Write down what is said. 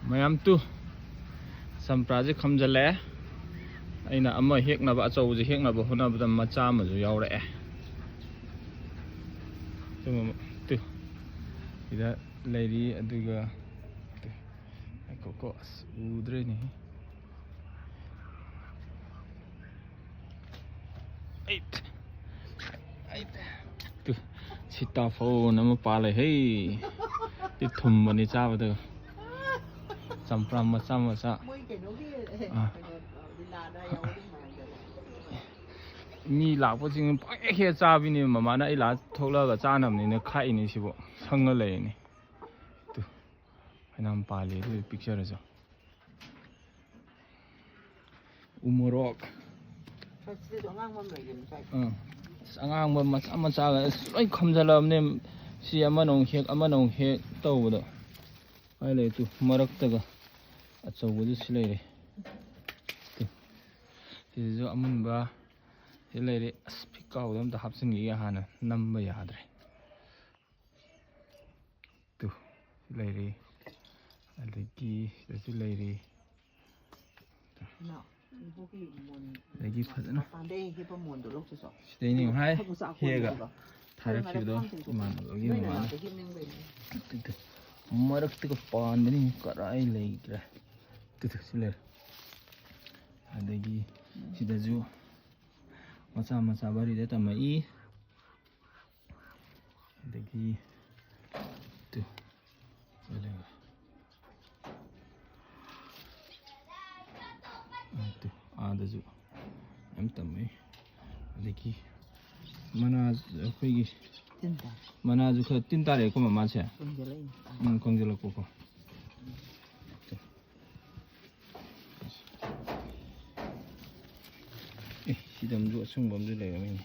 ꯃꯌꯥꯝ ꯇꯨ ꯆꯝꯄ꯭ꯔꯥꯁꯦ ꯈꯝꯖꯜꯂꯛꯑꯦ ꯑꯩꯅ ꯑꯃ ꯍꯦꯛꯅꯕ ꯑꯆꯧꯕꯁꯦ ꯍꯦꯛꯅꯕ ꯍꯣꯠꯅꯕꯗ ꯃꯆꯥ ꯑꯃꯁꯨ ꯌꯥꯎꯔꯛꯑꯦ ꯇꯨ ꯁꯤꯗ ꯂꯩꯔꯤ ꯑꯗꯨꯒ ꯀꯣ ꯑꯁ ꯎꯗ꯭ꯔꯦꯅꯦ ꯇꯨ ꯁꯤꯇꯥꯐꯣꯟ ꯑꯃ ꯄꯥꯜꯂꯦ ꯍꯦ ꯊꯨꯝꯕꯅꯤ ꯆꯥꯕꯗ ꯆꯝꯄ꯭ꯔꯥ ꯃꯆꯥ ꯃꯆꯥ ꯃꯤ ꯂꯥꯛꯄꯁꯤꯡ ꯄꯪꯍꯦꯛ ꯍꯦꯛ ꯆꯥꯕꯤꯅꯦ ꯃꯃꯥꯅ ꯑꯩ ꯂꯥꯛ ꯊꯣꯛꯂꯛꯑꯒ ꯆꯥꯅꯕꯅꯤꯅ ꯈꯥꯛꯏꯅꯦ ꯁꯤꯕꯨ ꯁꯪꯉ ꯂꯩꯔꯤꯅꯤ ꯇꯨ ꯐꯅꯌꯥꯝ ꯄꯥꯜꯂꯤ ꯑꯗꯨ ꯄꯤꯛꯆꯔꯁꯨ ꯎꯃꯣꯔꯣꯛ ꯑꯉꯥꯡꯕ ꯃꯆꯥ ꯃꯆꯥꯒ ꯂꯣꯏ ꯈꯝꯖꯜꯂꯛꯑꯕꯅꯦ ꯁꯤ ꯑꯃꯅ ꯑꯃꯨꯛ ꯍꯦꯛ ꯑꯃꯅ ꯑꯃꯨꯛ ꯍꯦꯛ ꯇꯧꯕꯗꯣ ꯀꯥꯏ ꯂꯩ ꯇꯨ ꯃꯔꯛꯇꯒ ꯑꯆꯧꯕꯗꯨ ꯁꯤ ꯂꯩꯔꯦ ꯁꯤꯗꯁꯨ ꯑꯃꯨꯟꯕ ꯁꯤ ꯂꯩꯔꯦ ꯑꯁ ꯐꯤꯛꯀꯥꯎꯗ ꯑꯝꯇ ꯍꯥꯞꯆꯤꯟꯈꯤꯒꯦ ꯍꯥꯟꯅ ꯅꯝꯕ ꯌꯥꯗ꯭ꯔꯦ ꯇꯨ ꯁꯤ ꯂꯩꯔꯤ ꯑꯗꯒꯤ ꯁꯤꯗꯁꯨ ꯂꯩꯔꯤ ꯑꯗꯒꯤ ꯐꯖꯅ ꯁꯤꯗꯩꯅꯦ ꯍꯥꯏ ꯍꯦꯛꯑꯒ ꯊꯥꯔꯛꯈꯤꯕꯗꯣ ꯏꯃꯥꯟꯅꯕꯒꯤ ꯃꯃꯥꯅ ꯃꯔꯛꯇꯒ ꯄꯥꯟꯕꯅꯤ ꯀꯔꯥꯏ ꯂꯩꯈ꯭ꯔꯦ ꯇꯨ ꯁꯤ ꯂꯩꯔꯦ ꯑꯗꯒꯤ ꯁꯤꯗꯁꯨ ꯃꯆꯥ ꯃꯆꯥ ꯕꯥꯔꯤꯗ ꯇꯝꯃꯛꯏ ꯑꯗꯒꯤ ꯇꯨ ꯑꯥꯗꯁꯨ ꯌꯥꯝ ꯇꯝꯃꯛꯏ ꯑꯗꯒꯤ ꯃꯅꯥ ꯑꯩꯈꯣꯏꯒꯤ ꯃꯅꯥꯁꯨ ꯈꯔ ꯇꯤꯟ ꯇꯥꯔꯛꯑꯦꯀꯣ ꯃꯃꯥꯁꯦ ꯀꯪꯁꯤꯜꯂꯛꯄꯀꯣ ꯁꯤꯗ ꯑꯃꯁꯨ ꯑꯁꯪꯕ ꯑꯃꯁꯨ ꯂꯩꯔꯝꯃꯤꯅꯦ